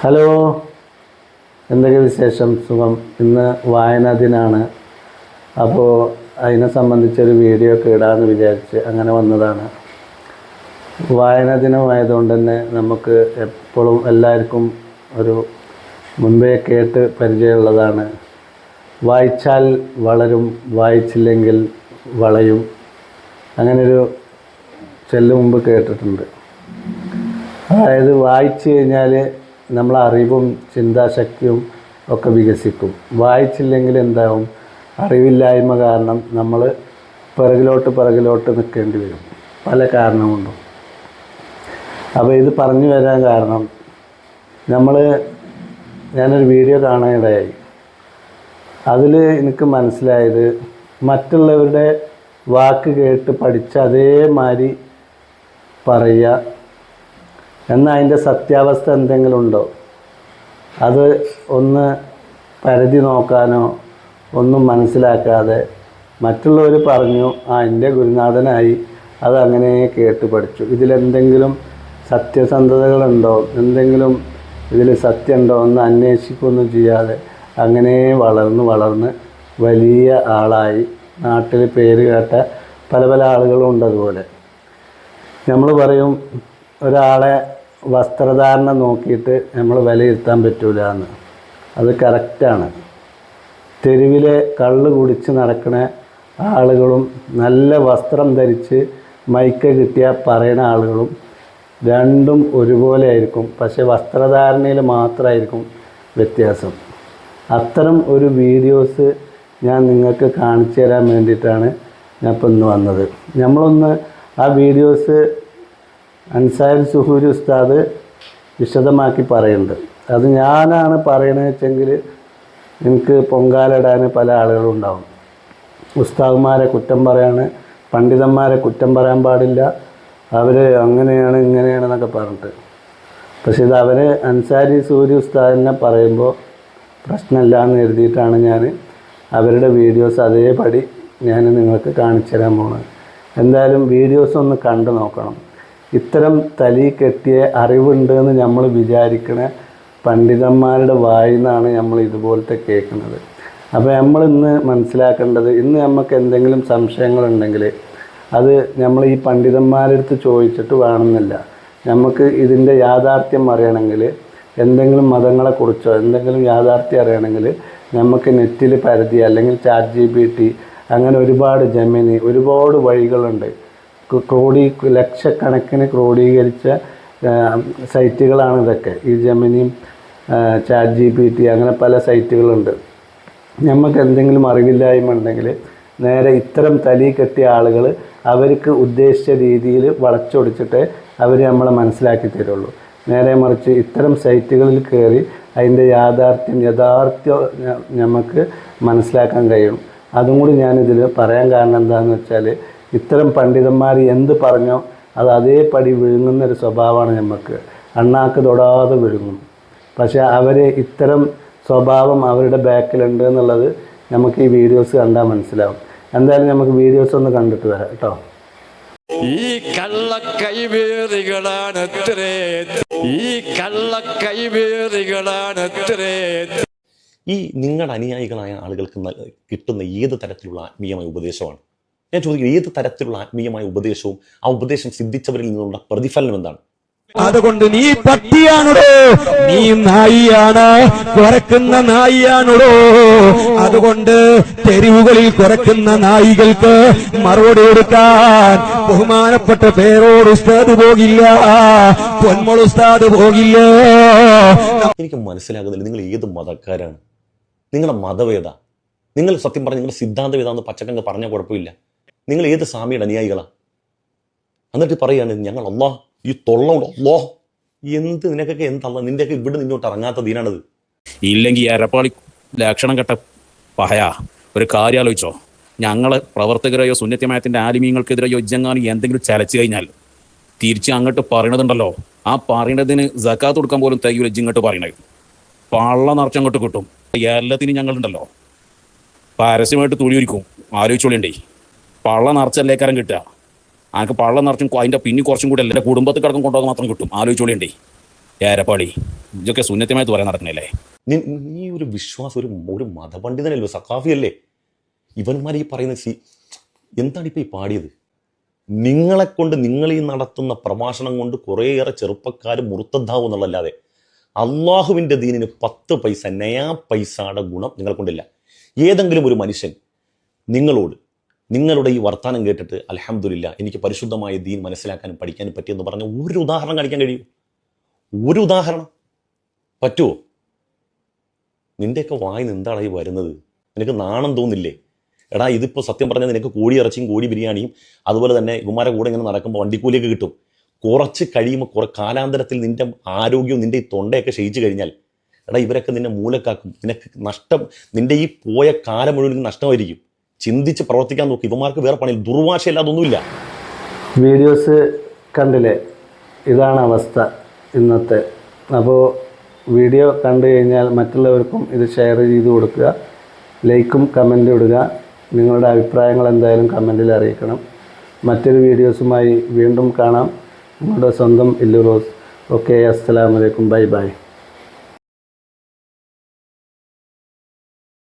Hello, എന്തൊക്കെ വിശേഷം? സുഖം. ഇന്ന് വായനാ ദിനമാണ്. അപ്പോൾ അതിനെ സംബന്ധിച്ചൊരു വീഡിയോ ഒക്കെ ഇടാമെന്ന് വിചാരിച്ച് അങ്ങനെ വന്നതാണ്. വായനാ ദിനമായതുകൊണ്ട് തന്നെ നമുക്ക് എപ്പോഴും എല്ലാവർക്കും ഒരു മുൻപേ കേട്ട് പരിചയമുള്ളതാണ്, വായിച്ചാൽ വളരും, വായിച്ചില്ലെങ്കിൽ വളയും. അങ്ങനൊരു ചൊല്ല് മുമ്പ് കേട്ടിട്ടുണ്ട്. അതായത് വായിച്ചു കഴിഞ്ഞാൽ നമ്മളെ അറിവും ചിന്താശക്തിയും ഒക്കെ വികസിക്കും. വായിച്ചില്ലെങ്കിൽ എന്താവും? അറിവില്ലായ്മ കാരണം നമ്മൾ പിറകിലോട്ട് നിൽക്കേണ്ടി വരും, പല കാരണം കൊണ്ടും. അപ്പോൾ ഇത് പറഞ്ഞു വരാൻ കാരണം ഞാനൊരു വീഡിയോ കാണാനിടയായി. അതിൽ എനിക്ക് മനസ്സിലായത്, മറ്റുള്ളവരുടെ വാക്ക് കേട്ട് പഠിച്ച അതേമാതിരി പറയുക, എന്നാൽ അതിൻ്റെ സത്യാവസ്ഥ എന്തെങ്കിലും ഉണ്ടോ അത് ഒന്ന് പരിധി നോക്കാനോ ഒന്നും മനസ്സിലാക്കാതെ മറ്റുള്ളവർ പറഞ്ഞു, എൻ്റെ ഗുരുനാഥനായി, അതങ്ങനെ കേട്ട് പഠിച്ചു. ഇതിലെന്തെങ്കിലും സത്യസന്ധതകളുണ്ടോ, എന്തെങ്കിലും ഇതിൽ സത്യമുണ്ടോ എന്ന് അന്വേഷിക്കുകയൊന്നും ചെയ്യാതെ അങ്ങനെ വളർന്ന് വലിയ ആളായി നാട്ടിൽ പേര് കേട്ട പല ആളുകളും ഉണ്ട്. അതുപോലെ നമ്മൾ പറയും, ഒരാളെ വസ്ത്രധാരണം നോക്കിയിട്ട് നമ്മൾ വിലയിരുത്താൻ പറ്റൂല എന്ന്. അത് കറക്റ്റാണ്. തെരുവിലെ കള്ള് കുടിച്ച് നടക്കുന്ന ആളുകളും നല്ല വസ്ത്രം ധരിച്ച് മൈക്ക് കിട്ടിയാൽ പറയുന്ന ആളുകളും രണ്ടും ഒരുപോലെ ആയിരിക്കും. പക്ഷേ വസ്ത്രധാരണയിൽ മാത്രമായിരിക്കും വ്യത്യാസം. അത്തരം ഒരു വീഡിയോസ് ഞാൻ നിങ്ങൾക്ക് കാണിച്ചു തരാൻ വേണ്ടിയിട്ടാണ് ഞാൻ ഇപ്പം ഇന്ന് വന്നത്. നമ്മളൊന്ന് ആ വീഡിയോസ് അൻസാരി സുഹൂരി ഉസ്താദ് വിശദമാക്കി പറയുന്നുണ്ട്. അത് ഞാനാണ് പറയണത് വെച്ചെങ്കിൽ എനിക്ക് പൊങ്കാലിടാൻ പല ആളുകളും ഉണ്ടാവും. ഉസ്താദുമാരെ കുറ്റം പറയാണ്, പണ്ഡിതന്മാരെ കുറ്റം പറയാൻ പാടില്ല, അവർ അങ്ങനെയാണ് ഇങ്ങനെയാണെന്നൊക്കെ പറഞ്ഞിട്ട്. പക്ഷെ ഇത് അവർ അൻസാരി സുഹൂരി ഉസ്താദിനെ പറയുമ്പോൾ പ്രശ്നമില്ല എന്ന് എഴുതിയിട്ടാണ് ഞാൻ അവരുടെ വീഡിയോസ് അതേപടി ഞാൻ നിങ്ങൾക്ക് കാണിച്ചു തരാൻ പോകുന്നത്. എന്തായാലും വീഡിയോസ് ഒന്ന് കണ്ടു നോക്കണം. ഇത്തരം തലി കെട്ടിയ അറിവുണ്ടെന്ന് നമ്മൾ വിചാരിക്കണ പണ്ഡിതന്മാരുടെ വായിന്നാണ് നമ്മൾ ഇതുപോലത്തെ കേൾക്കുന്നത്. അപ്പോൾ നമ്മളിന്ന് മനസ്സിലാക്കേണ്ടത്, ഇന്ന് നമുക്ക് എന്തെങ്കിലും സംശയങ്ങളുണ്ടെങ്കിൽ അത് നമ്മൾ ഈ പണ്ഡിതന്മാരുടെ അടുത്ത് ചോദിച്ചിട്ട് വേണമെന്നില്ല. നമുക്ക് ഇതിൻ്റെ യാഥാർത്ഥ്യം അറിയണമെങ്കിൽ, എന്തെങ്കിലും മതങ്ങളെക്കുറിച്ചോ എന്തെങ്കിലും യാഥാർത്ഥ്യം അറിയണമെങ്കിൽ നമുക്ക് നെറ്റിൽ പരതി, അല്ലെങ്കിൽ ChatGPT, അങ്ങനെ ഒരുപാട് ജെമിനി, ഒരുപാട് വഴികളുണ്ട്. ലക്ഷക്കണക്കിന് ക്രോഡീകരിച്ച സൈറ്റുകളാണ് ഇതൊക്കെ. ഈ ജെമിനിയും ChatGPT അങ്ങനെ പല സൈറ്റുകളുണ്ട്. നമുക്ക് എന്തെങ്കിലും അറിവില്ലായ്മ ഉണ്ടെങ്കിൽ നേരെ ഇത്തരം തലി കെട്ടിയ ആളുകൾ അവർക്ക് ഉദ്ദേശിച്ച രീതിയിൽ വളച്ചൊടിച്ചിട്ട് അവർ നമ്മളെ മനസ്സിലാക്കി തരുള്ളൂ. നേരെ മറിച്ച് ഇത്തരം സൈറ്റുകളിൽ കയറി അതിൻ്റെ യഥാർത്ഥ്യം നമുക്ക് മനസ്സിലാക്കാൻ കഴിയും. അതും കൂടി ഞാനിതിൽ പറയാൻ കാരണം എന്താണെന്ന് വെച്ചാൽ, ഇത്തരം പണ്ഡിതന്മാർ എന്ത് പറഞ്ഞോ അത് അതേപടി വിഴുങ്ങുന്നൊരു സ്വഭാവമാണ് നമുക്ക്. അണ്ണാക്ക് തൊടാതെ വിഴുങ്ങും. പക്ഷേ അവർ ഇത്തരം സ്വഭാവം അവരുടെ ബാക്കിലുണ്ട് എന്നുള്ളത് നമുക്ക് ഈ വീഡിയോസ് കണ്ടാൽ മനസ്സിലാവും. എന്തായാലും നമുക്ക് വീഡിയോസ് ഒന്ന് കണ്ടിട്ട് വരാം കേട്ടോ. ഈ കള്ളക്കൈവേറികളാണത്രേ, ഈ നിങ്ങളുടെ അനുയായികളായ ആളുകൾക്ക് കിട്ടുന്ന ഏത് തരത്തിലുള്ള ആത്മീയമായ ഉപദേശമാണ്? ഞാൻ ചോദിക്കുന്നത്, ഏത് തരത്തിലുള്ള ആത്മീയമായ ഉപദേശവും ആ ഉപദേശം സിദ്ധിച്ചവരിൽ നിന്നുള്ള പ്രതിഫലനം എന്താണ്? അതുകൊണ്ട് നീ പട്ടിയാണോ, നീ നായിയാണ്, കുറക്കുന്ന നായിയാണോ? അതുകൊണ്ട് തെരുവുകളിൽ കുറക്കുന്ന നായികൾക്ക് മറുപടി കൊടുക്കാൻ ബഹുമാനപ്പെട്ട പേരോട് ഉസ്താദ് പോകില്ല, പൊന്മോൾ ഉസ്താദ് പോകില്ല. എനിക്ക് മനസ്സിലാകുന്നില്ല, നിങ്ങൾ ഏത് മതക്കാരാണ്? നിങ്ങളുടെ മതവേദ? നിങ്ങൾ സത്യം പറഞ്ഞ നിങ്ങളുടെ സിദ്ധാന്തം ഏതാണെന്ന് പച്ചക്കങ്ങ് പറഞ്ഞാൽ കുഴപ്പമില്ല. നിങ്ങൾ ഏത് സ്വാമിയുടെ അനുയായികളാണ്? എന്നിട്ട് പറയാണ് ഞങ്ങൾ അല്ലാഹ്, ഈ തൊള്ളോണ്ട് അല്ലാഹ്, എന്ത് നിനക്കൊക്കെ എന്തല്ല, നിന്റെയൊക്കെ ഇവിടെ നിന്നോട്ട് ഇറങ്ങാത്ത ദീനാണത്. ഇല്ലെങ്കിൽ അരപ്പാളി ലക്ഷണം കെട്ട പഹയാ ഒരു കാര്യം ആലോചിച്ചോ. ഞങ്ങള് പ്രവർത്തകരെയോ സുന്നത്യമായത്തിന്റെ ആലിമീങ്ങൾക്കെതിരെയോ ഇജ്ജങ്ങാനും എന്തെങ്കിലും ചലച്ചു കഴിഞ്ഞാൽ തിരിച്ച് അങ്ങോട്ട് പറയണതുണ്ടല്ലോ, ആ പറയണതിന് സക്കാത്ത് കൊടുക്കാൻ പോലും തയ്യൂല. ഇങ്ങോട്ട് പറയണത് പള്ള നിറച്ചങ്ങോട്ട് കിട്ടും. എല്ലാത്തിനും ഞങ്ങളുണ്ടല്ലോ പരസ്യമായിട്ട് തുണിയൊരിക്കും. ആലോചിച്ചോളിണ്ടേ, പള്ള നിറച്ചല്ലേക്കാരം കിട്ടുക. എനിക്ക് പള്ള നിറച്ചും അതിൻ്റെ പിന്നെ കുറച്ചും കൂടെ എൻ്റെ കുടുംബത്തിൽ കിടക്കും കൊണ്ടുപോകാൻ മാത്രം കിട്ടും. ആലോചിച്ചോളിണ്ടേ. ഏരപ്പാളി ഇതൊക്കെ സുന്നത്യമായിട്ട് പറയാൻ നടക്കണല്ലേ? നീ ഒരു വിശ്വാസം, ഒരു മതപണ്ഡിതനല്ലേ, സഖാഫിയല്ലേ? ഇവന്മാർ ഈ പറയുന്ന എന്താണ് ഇപ്പോൾ ഈ പാടിയത്? നിങ്ങളെക്കൊണ്ട്, നിങ്ങൾ ഈ നടത്തുന്ന പ്രഭാഷണം കൊണ്ട് കുറേയേറെ ചെറുപ്പക്കാർ മുറുത്തദ്ധാവും എന്നുള്ളതല്ലാതെ അള്ളാഹുവിൻ്റെ ദീനിന് 10 പൈസ നയാ പൈസയുടെ ഗുണം നിങ്ങളെ കൊണ്ടില്ല. ഏതെങ്കിലും ഒരു മനുഷ്യൻ നിങ്ങളോട് നിങ്ങളുടെ ഈ വർത്തമാനം കേട്ടിട്ട് അൽഹംദുലില്ലാ എനിക്ക് പരിശുദ്ധമായ ദീൻ മനസ്സിലാക്കാനും പഠിക്കാനും പറ്റിയെന്ന് പറഞ്ഞ ഒരു ഉദാഹരണം കാണിക്കാൻ കഴിയും? ഒരു ഉദാഹരണം പറ്റുമോ? നിൻ്റെയൊക്കെ വായിന്ന് എന്താണ് ഈ വരുന്നത്? നിനക്ക് നാണം തോന്നില്ലേ? എടാ, ഇതിപ്പോൾ സത്യം പറഞ്ഞാൽ നിനക്ക് കോഴി ഇറച്ചിയും കോഴി ബിരിയാണിയും അതുപോലെ തന്നെ ഇവന്മാരെ കൂടെ ഇങ്ങനെ നടക്കുമ്പോൾ വണ്ടിക്കൂലിയൊക്കെ കിട്ടും. കുറച്ച് കഴിയുമ്പോൾ കാലാന്തരത്തിൽ നിൻ്റെ ആരോഗ്യവും നിൻ്റെ ഈ തൊണ്ടയൊക്കെ ക്ഷയിച്ചു കഴിഞ്ഞാൽ എടാ ഇവരൊക്കെ നിന്നെ മൂലക്കാക്കും. നിനക്ക് നഷ്ടം, നിൻ്റെ ഈ പോയ കാലം മുഴുവൻ നഷ്ടമായിരിക്കും. ചിന്തിച്ച് പ്രവർത്തിക്കാൻ നോക്കി. ഇവന്മാർക്ക് വേറെ പണിയിൽ ദുർവാശയില്ലാതൊന്നുമില്ല. വീഡിയോസ് കണ്ടില്ലേ? ഇതാണ് അവസ്ഥ ഇന്നത്തെ. അപ്പോൾ വീഡിയോ കണ്ടു കഴിഞ്ഞാൽ മറ്റുള്ളവർക്കും ഇത് ഷെയർ ചെയ്ത് കൊടുക്കുക, ലൈക്കും കമൻറ്റും ഇടുക. നിങ്ങളുടെ അഭിപ്രായങ്ങൾ എന്തായാലും കമൻറ്റിൽ അറിയിക്കണം. മറ്റൊരു വീഡിയോസുമായി വീണ്ടും കാണാം. നിങ്ങളുടെ സ്വന്തം ഇല്ലു റോസ്. ഓക്കെ, അസ്സലാമു അലൈക്കും, ബൈ ബൈ.